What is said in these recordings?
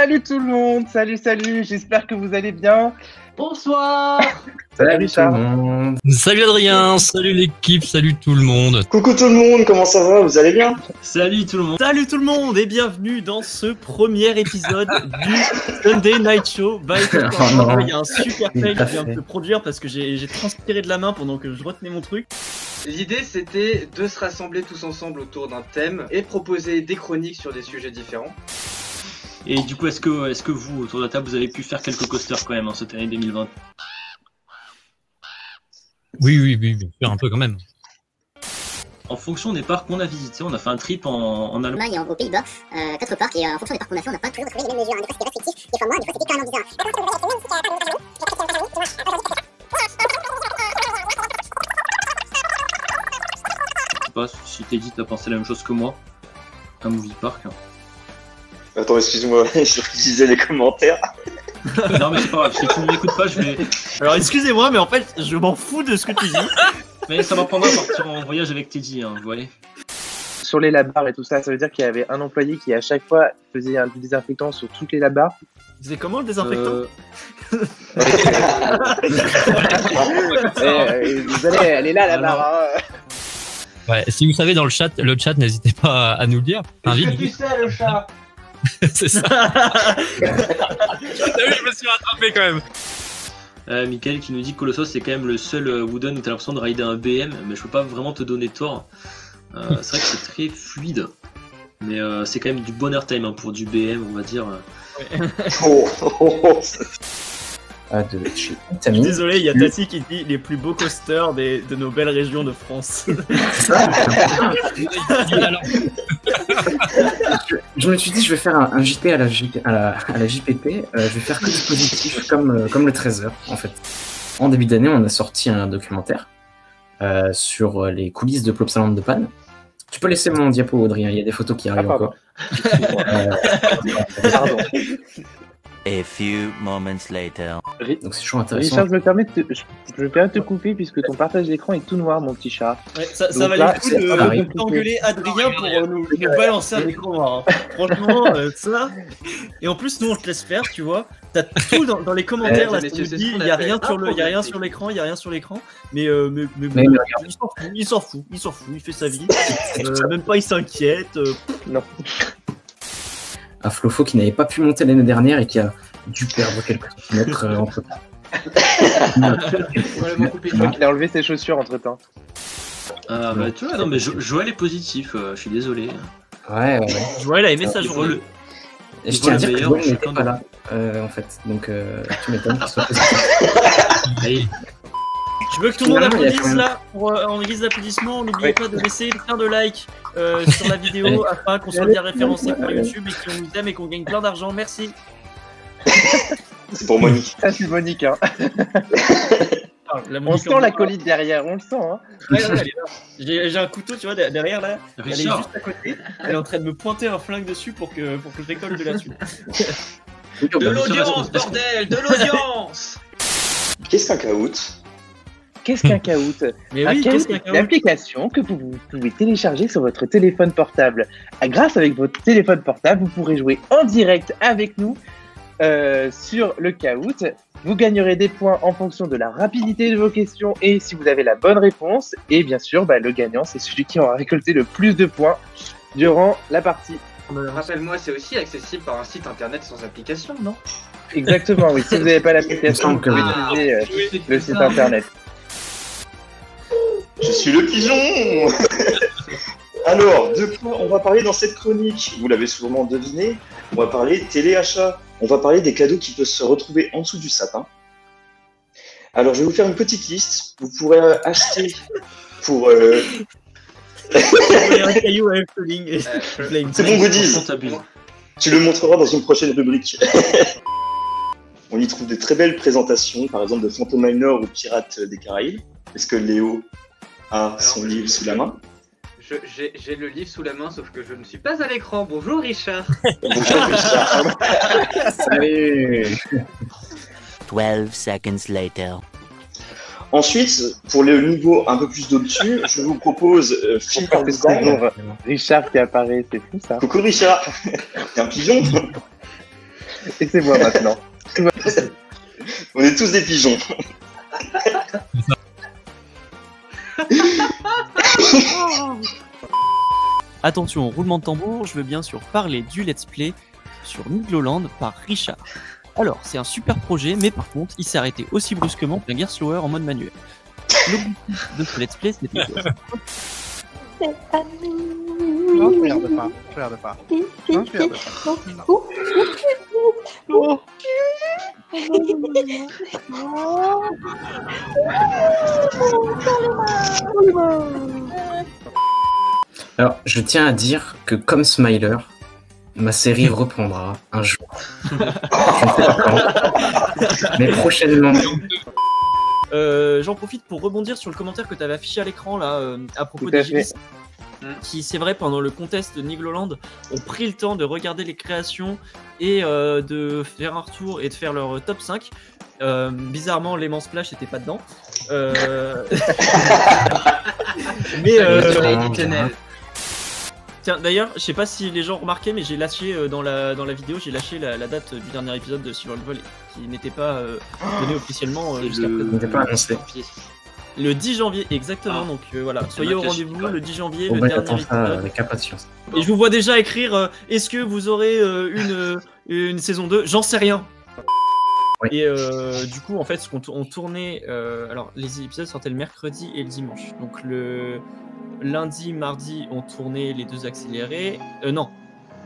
Salut tout le monde, salut, j'espère que vous allez bien. Bonsoir. Salut tout le monde. Salut Adrien, salut l'équipe, salut tout le monde. Coucou tout le monde, comment ça va? Vous allez bien? Salut tout le monde. Salut tout le monde et bienvenue dans ce premier épisode du Sunday Night Show. Il y a un super fail qui vient de se produire parce que j'ai transpiré de la main pendant que je retenais mon truc. L'idée c'était de se rassembler tous ensemble autour d'un thème et proposer des chroniques sur des sujets différents. Et du coup, est-ce que vous, autour de la table, vous avez pu faire quelques coasters quand même en cette année 2020? Oui, bien sûr, un peu quand même. En fonction des parcs qu'on a visités, on a fait un trip en Allemagne et aux Pays-Bas, 4 parcs, et en fonction des parcs qu'on a fait, on n'a pas toujours trouvé les mêmes mesures. Des fois c'était restrictif, des fois moins, des fois c'était carrément bizarre. Je sais pas si Teddy t'as pensé la même chose que moi, un movie park. Attends, excuse-moi, je lisais les commentaires. Non mais c'est pas grave, si tu ne m'écoutes pas, je vais... Alors excusez-moi, mais en fait, je m'en fous de ce que tu dis. Mais ça m'apprendra à partir en voyage avec Teddy, hein, vous voyez. Sur les labars et tout ça, ça veut dire qu'il y avait un employé qui à chaque fois faisait un désinfectant sur toutes les labars. C'est comment le désinfectant Désolé, elle est là la barre. Ouais, si vous savez dans le chat, n'hésitez pas à nous le dire. Qu'est-ce que tu sais le chat? C'est ça. T'as vu, je me suis rattrapé quand même. Mickaël qui nous dit que Colossus c'est quand même le seul Wooden où t'as l'impression de rider un BM, mais je peux pas vraiment te donner tort. C'est vrai que c'est très fluide, mais c'est quand même du bon airtime hein, pour du BM, on va dire. Je suis désolé, il y a Tati qui dit les plus beaux coasters de nos belles régions de France. Je me suis dit, je vais faire un JP à la JPP, je vais faire que du positif, comme le 13h, en fait. En début d'année, on a sorti un documentaire sur les coulisses de Plopsaland de Panne. Tu peux laisser mon diapo, Audrey, il y a des photos qui arrivent encore. Pardon. A few moments later. Donc c'est toujours intéressant. Richard, je me permets de te couper puisque ton partage d'écran est tout noir, mon petit chat. Ouais, ça valait le coup d'engueuler Adrien pour nous balancer un écran noir. Hein. Franchement, ça. Et en plus, nous on te laisse faire, tu vois. T'as tout dans les commentaires là. Il y a rien sur l'écran, Mais il s'en fout, il fait sa vie. Même pas il s'inquiète. Non. Un Flofo qui n'avait pas pu monter l'année dernière et qui a dû perdre quelques centimètres entre temps. Il a enlevé ses chaussures entre temps. Ah bah tu vois, non mais Joël est positif, je suis désolé. Ouais. Joël a aimé sa journée. Et je tiens à dire que Joël n'était pas là, en fait. Donc tu m'étonnes qu'il soit positif. Je veux que tout le monde applaudisse là, en guise d'applaudissement. N'oubliez pas de laisser plein de likes sur la vidéo afin qu'on soit bien référencé par YouTube et qu'on nous aime et qu'on gagne plein d'argent. Merci. C'est pour Monique. Ça c'est Monique hein. On sent la colite derrière, on le sent hein. J'ai un couteau tu vois derrière là. Elle est juste à côté. Elle est en train de me pointer un flingue dessus pour que je récolte de la suite. De l'audience bordel, de l'audience. Qu'est-ce qu'un caout? Qu'est-ce qu'un caout? Mais oui, qu'est-ce qu'un caout? L'application que vous pouvez télécharger sur votre téléphone portable. Grâce avec votre téléphone portable, vous pourrez jouer en direct avec nous sur le caout. Vous gagnerez des points en fonction de la rapidité de vos questions et si vous avez la bonne réponse. Et bien sûr, le gagnant, c'est celui qui aura récolté le plus de points durant la partie. Rappelle-moi, c'est aussi accessible par un site internet sans application, non? Exactement, oui. Si vous n'avez pas l'application, vous pouvez utiliser le site internet. Je suis le pigeon. Alors, de quoi on va parler dans cette chronique? Vous l'avez sûrement deviné, on va parler téléachat. On va parler des cadeaux qui peuvent se retrouver en dessous du sapin. Alors, je vais vous faire une petite liste. Vous pourrez acheter pour... C'est bon, goodies. Tu le montreras dans une prochaine rubrique. On y trouve de très belles présentations, par exemple de Phantom Minor ou Pirates des Caraïbes. Est-ce que Léo a son livre sous la main? J'ai le livre sous la main, sauf que je ne suis pas à l'écran. Bonjour Richard. Bonjour Richard. Salut. 12 seconds later. Ensuite, pour le niveau un peu plus d'au-dessus, je vous propose Phil Richard qui apparaît, c'est fou ça. Coucou Richard. T'es un pigeon. Et c'est moi maintenant. On est tous des pigeons. Attention, roulement de tambour, je veux bien sûr parler du let's play sur Nigloland par Richard. Alors, c'est un super projet, mais par contre, il s'est arrêté aussi brusquement qu'un Gear Slower en mode manuel. L'objectif de ce let's play, c'était quoi? Non, je regarde pas. Je regarde pas. Non, je regarde pas. Non. Alors, je tiens à dire que comme Smiler, ma série reprendra un jour. Je ne sais pas quand, mais prochainement. J'en profite pour rebondir sur le commentaire que tu avais affiché à l'écran là à propos des GIS, qui c'est vrai pendant le contest de Nigloland ont pris le temps de regarder les créations et de faire un retour et de faire leur top 5. Bizarrement, Lemon Splash n'était pas dedans. Mais tiens, d'ailleurs, je sais pas si les gens remarquaient, mais j'ai lâché dans la vidéo, j'ai lâché la date du dernier épisode de Survival qui n'était pas donné officiellement jusqu'à présent. N'était pas annoncé. Le 10 janvier, exactement. Donc voilà, soyez au rendez-vous le 10 janvier, le dernier épisode. Avec impatience. Et je vous vois déjà écrire est-ce que vous aurez une saison 2? J'en sais rien. Oui. Et du coup, en fait, on tournait. Alors, les épisodes sortaient le mercredi et le dimanche. Donc, le lundi, mardi, on tournait les deux accélérés. Non,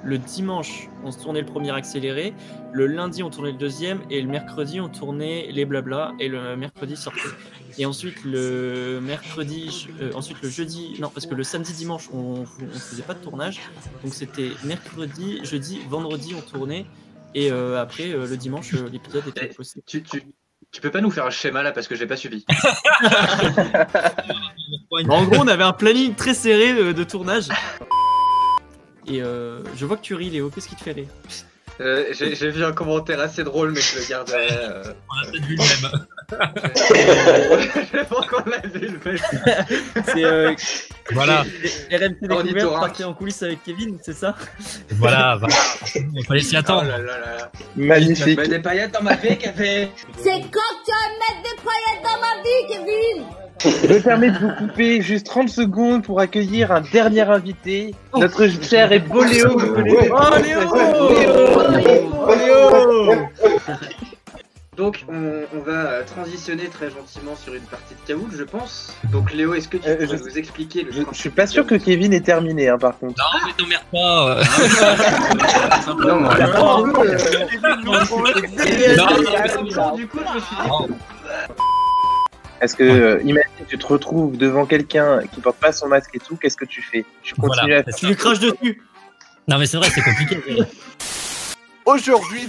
le dimanche, on tournait le premier accéléré. Le lundi, on tournait le deuxième. Et le mercredi, on tournait les blabla. Et le mercredi sortait. Et ensuite, le mercredi, ensuite le jeudi. Non, parce que le samedi, dimanche, on faisait pas de tournage. Donc, c'était mercredi, jeudi, vendredi, on tournait. Et après, le dimanche, l'épisode était possible. Tu peux pas nous faire un schéma là parce que j'ai pas suivi. En gros, on avait un planning très serré de tournage. Et je vois que tu ris, Léo. Qu'est-ce qui te fait rire? J'ai vu un commentaire assez drôle, mais je le garderai. On a peut-être vu le même. Je pense qu'on l'a vu le même. C'est Voilà. RMT Découverte parti en coulisses avec Kevin, c'est ça? Voilà, il fallait s'y attendre. Oh là là là. Magnifique. Mets des paillettes dans ma vie, Kevin. C'est quand tu vas mettre des paillettes dans ma vie, Kevin. Je me permets de vous couper juste 30 secondes pour accueillir un dernier invité, notre cher et beau Léo. Oh Léo! Donc on va transitionner très gentiment sur une partie de Kahoot, je pense. Donc Léo, est-ce que tu pourrais nous expliquer le Je suis pas sûr que Kevin ait terminé, hein, par contre. Non, mais t'emmerdes pas. Du coup, je me suis dit... Est-ce que, imagine, tu te retrouves devant quelqu'un qui porte pas son masque et tout, qu'est-ce que tu fais? Tu continues à faire. Tu lui craches dessus. Non, mais c'est vrai, c'est compliqué. Aujourd'hui,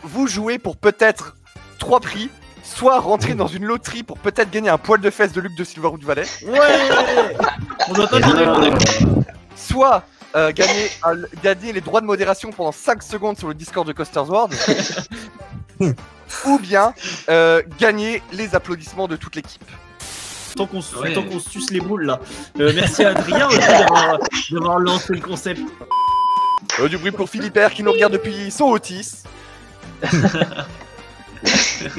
vous jouez pour peut-être 3 prix. Soit rentrer dans une loterie pour peut-être gagner un poil de fesses de Luc de Silverwood Valley. Ouais. On entend dire. Soit gagner les droits de modération pendant 5 secondes sur le Discord de Coaster's World. Ou bien gagner les applaudissements de toute l'équipe. Tant qu'on suce les boules là. Merci à Adrien aussi d'avoir lancé le concept. Du bruit pour Philippert qui nous regarde depuis son Otis.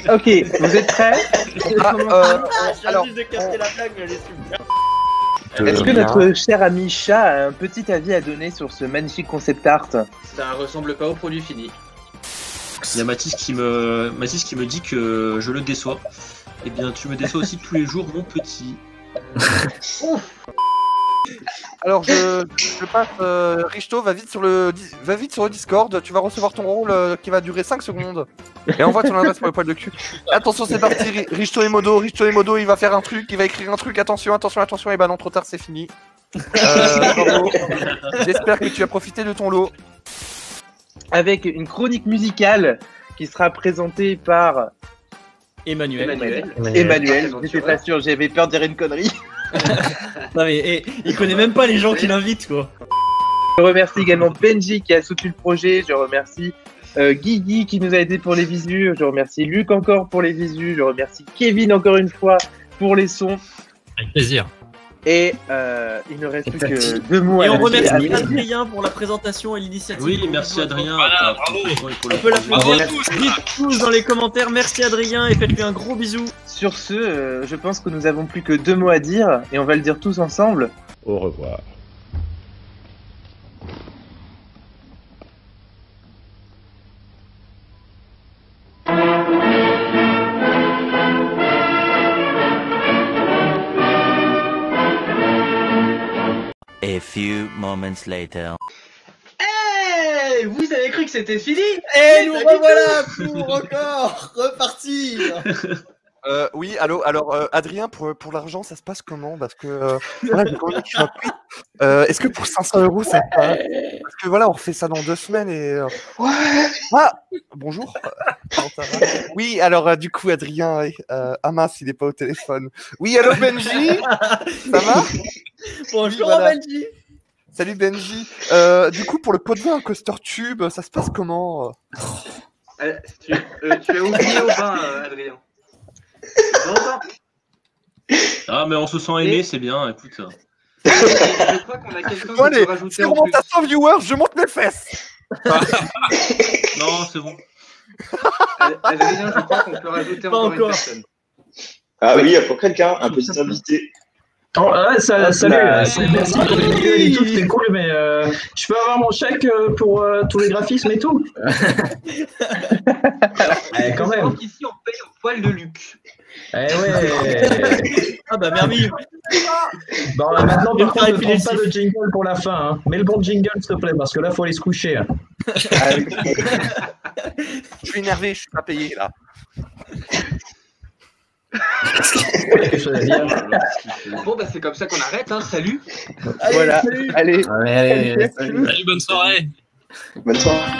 Ok, vous êtes prêts? Alors, de capter la blague, mais elle est super. Est-ce que notre cher ami Chat a un petit avis à donner sur ce magnifique concept art? Ça ressemble pas au produit fini. Il y a Mathis qui me dit que je le déçois. Eh bien, tu me déçois aussi tous les jours, mon petit. Alors je passe, Richto, va vite sur le Discord, tu vas recevoir ton rôle qui va durer 5 secondes. Et envoie ton adresse pour le poil de cul. Attention, c'est parti, Richto et Modo, il va faire un truc, il va écrire un truc, attention, et bah non, trop tard, c'est fini. Bravo. J'espère que tu as profité de ton lot. Avec une chronique musicale qui sera présentée par Emmanuel. J'étais pas sûr, j'avais peur de dire une connerie. Non mais il connaît même pas les gens qui l'invitent quoi. Je remercie également Benji qui a soutenu le projet, je remercie Guigui qui nous a aidé pour les visus, je remercie Luc encore pour les visus, je remercie Kevin encore une fois pour les sons. Avec plaisir. Et il ne reste plus que 2 mots Et à on lâcher. remercie Adrien pour la présentation et l'initiative. Oui, merci Adrien. Voilà, bravo. On peut l'applaudir dites tous dans les commentaires. Merci Adrien et faites-lui un gros bisou. Sur ce, je pense que nous avons plus que 2 mots à dire et on va le dire tous ensemble. Au revoir. A few moments later. Hey, vous avez cru que c'était fini? Et nous revoilà pour encore repartir. Oui, allô, alors Adrien, pour l'argent, ça se passe comment? Parce que voilà, j'ai commandé sur un prix. Est-ce que pour 500 € ça passe? Parce que voilà, on refait ça dans 2 semaines et. Ouais! Ah! Bonjour! Comment ça va? Oui, alors du coup, Adrien, ah mince, il est pas au téléphone. Oui, allô Benji? Ça va? Bonjour Oui, voilà. Benji. Salut Benji. Du coup, pour le pot de vin Coaster Tube, ça se passe comment? Tu es oublié au bain, Adrien. Bonjour. Ah, mais on se sent aimé, c'est bien, écoute. Je crois qu'on a quelqu'un qui peut rajouter sur en mon plus. 400 viewers, je monte mes fesses. Non, c'est bon. Adrien, je crois qu'on peut rajouter Pas encore une encore. personne. Ah oui, pour quelqu'un, un petit invité. Oh, ouais, salut, Bah, merci pour les vidéos et tout, c'était cool, mais je peux avoir mon chèque pour tous les graphismes et tout? Quand même. Donc ici, on paye au poil de Luc. Eh ouais. Ah bah merveilleux. Bon, maintenant, Bien par contre, ne calculé, trompe pas de jingle pour la fin. Hein. Mets le bon jingle, s'il te plaît, parce que là, faut aller se coucher. Hein. Je suis énervé, je suis pas payé là. Quelque chose à dire. Bon, bah c'est comme ça qu'on arrête, hein. Salut. Voilà, allez. Allez, Salut, bonne soirée. Bonne soirée.